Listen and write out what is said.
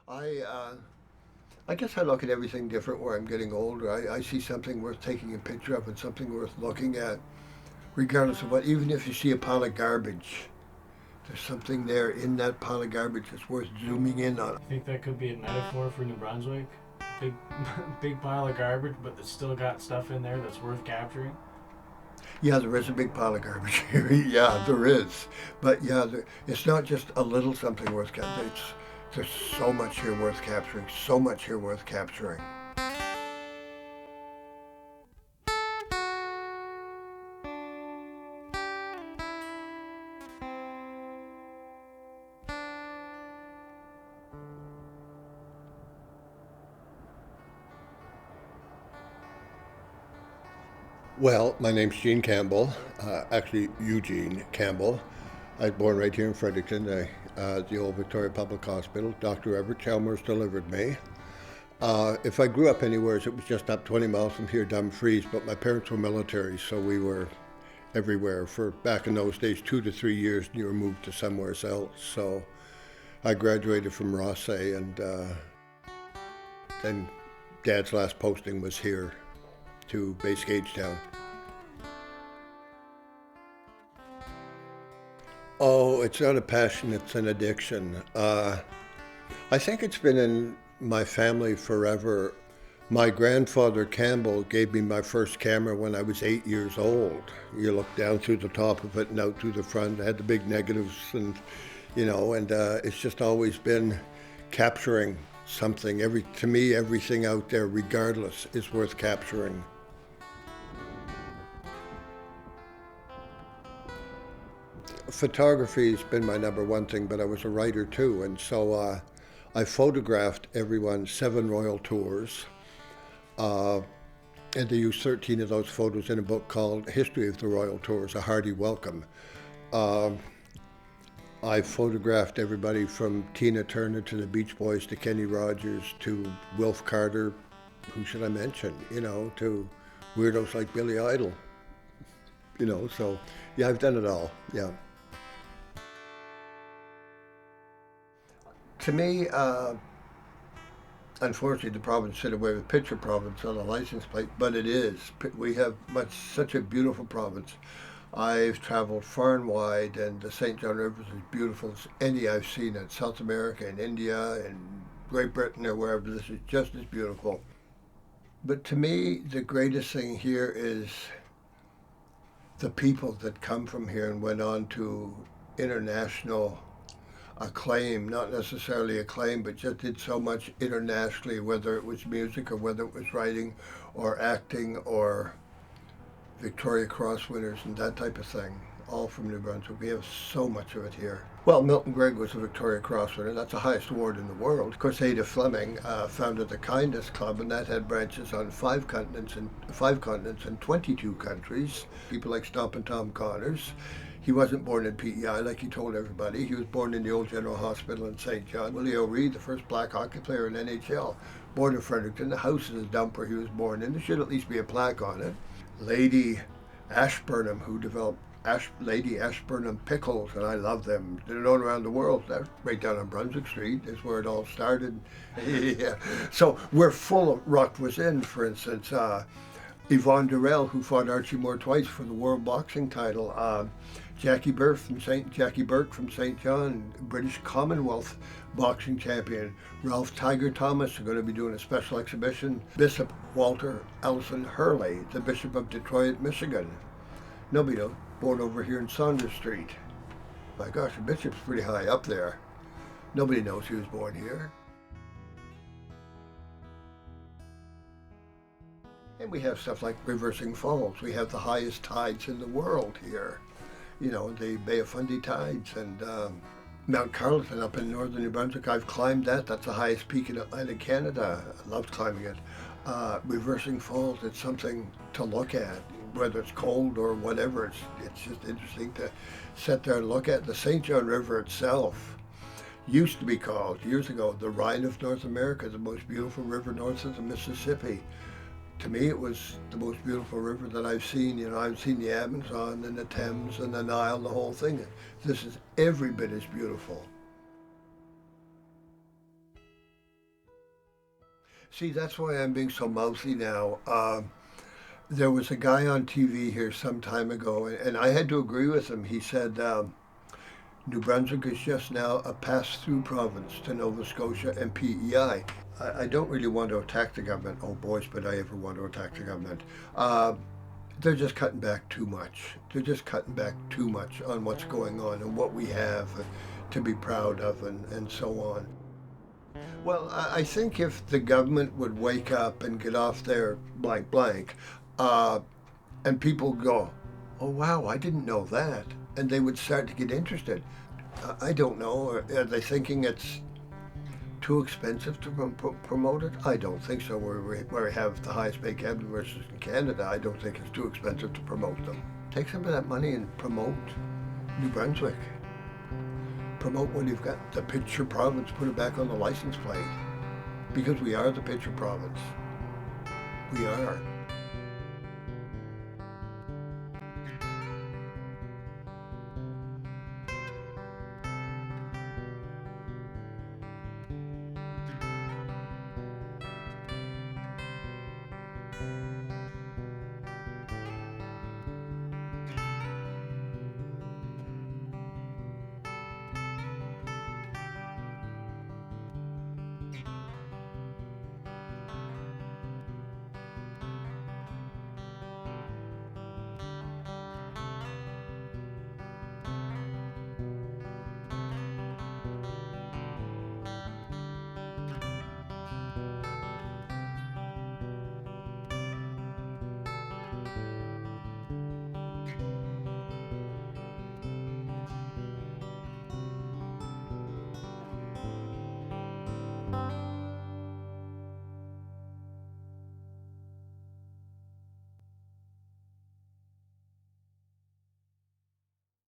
I I guess I look at everything different where I'm getting older. I see something worth taking a picture of and something worth looking at, regardless of what. Even if you see a pile of garbage, there's something there in that pile of garbage that's worth zooming in on. I think that could be a metaphor for New Brunswick. Big, big pile of garbage, but it's still got stuff in there that's worth capturing. Yeah, there is a big pile of garbage here. Yeah, there is. But yeah, it's not just a little something worth capturing. There's so much here worth capturing. So much here worth capturing. Well, my name's Gene Campbell, actually Eugene Campbell. I was born right here in Fredericton, the old Victoria Public Hospital. Dr. Everett Chalmers delivered me. If I grew up anywhere, it was just up 20 miles from here, Dumfries, but my parents were military, so we were everywhere. For back in those days, 2 to 3 years, and you were moved to somewhere else. So I graduated from Rothsay, and then Dad's last posting was here to base Gagetown. Oh, it's not a passion, it's an addiction. I think it's been in my family forever. My grandfather Campbell gave me my first camera when I was 8 years old. You look down through the top of it and out through the front. It had the big negatives and it's just always been capturing something. To me, everything out there, regardless, is worth capturing. Photography's been my number one thing, but I was a writer too, and so I photographed everyone's 7 royal tours, uh, and they used 13 of those photos in a book called History of the Royal Tours, A Hearty Welcome. Uh, I photographed everybody from Tina Turner to the Beach Boys to Kenny Rogers to Wilf Carter, who should I mention, to weirdos like Billy Idol, so yeah, I've done it all, yeah. To me, unfortunately, the province did away with picture province on a license plate, but it is. We have such a beautiful province. I've traveled far and wide, and the St. John River is as beautiful as any I've seen in South America and India and Great Britain or wherever. This is just as beautiful. But to me, the greatest thing here is the people that come from here and went on to international acclaim, not necessarily acclaim, but just did so much internationally, whether it was music or whether it was writing or acting or Victoria Cross winners and that type of thing, all from New Brunswick. We have so much of it here. Well, Milton Gregg was a Victoria Cross winner. That's the highest award in the world. Of course, Ada Fleming founded the Kindness Club, and that had branches on 5 continents and 22 countries. People like Stompin' Tom Connors. He wasn't born in PEI like he told everybody. He was born in the old General Hospital in St. John. Willie O'Ree, the first black hockey player in NHL, born in Fredericton. The house is a dump where he was born in. There should at least be a plaque on it. Lady Ashburnham, who developed Lady Ashburnham pickles, and I love them. They're known around the world. That's right down on Brunswick Street is where it all started. Yeah. So we're full of Rock was in, for instance. Yvonne Durrell, who fought Archie Moore twice for the world boxing title. Jackie Burke from St. John, British Commonwealth boxing champion. Ralph Tiger Thomas are going to be doing a special exhibition. Bishop Walter Ellison Hurley, the Bishop of Detroit, Michigan. Nobody knows, born over here in Saunders Street. My gosh, the bishop's pretty high up there. Nobody knows he was born here. And we have stuff like Reversing Falls. We have the highest tides in the world here. The Bay of Fundy tides and Mount Carleton up in northern New Brunswick. I've climbed that. That's the highest peak in Atlantic Canada. I loved climbing it. Reversing Falls, it's something to look at, whether it's cold or whatever. It's just interesting to sit there and look at. The St. John River itself used to be called, years ago, the Rhine of North America, the most beautiful river north of the Mississippi. To me, it was the most beautiful river that I've seen. I've seen the Amazon and the Thames and the Nile, the whole thing. This is every bit as beautiful. See, that's why I'm being so mouthy now. There was a guy on TV here some time ago, and I had to agree with him. He said New Brunswick is just now a pass-through province to Nova Scotia and PEI. I don't really want to attack the government. Oh, boys, but I ever want to attack the government. They're just cutting back too much. They're just cutting back too much on what's going on and what we have to be proud of and so on. Well, I think if the government would wake up and get off their blank blank, uh, and people go, oh wow, I didn't know that, and they would start to get interested. I don't know. Are they thinking it's too expensive to promote it? I don't think so. Where we have the highest paid cabinet versus in Canada, I don't think it's too expensive to promote them. Take some of that money and promote New Brunswick. Promote when you've got the picture province, put it back on the license plate. Because we are the picture province. We are.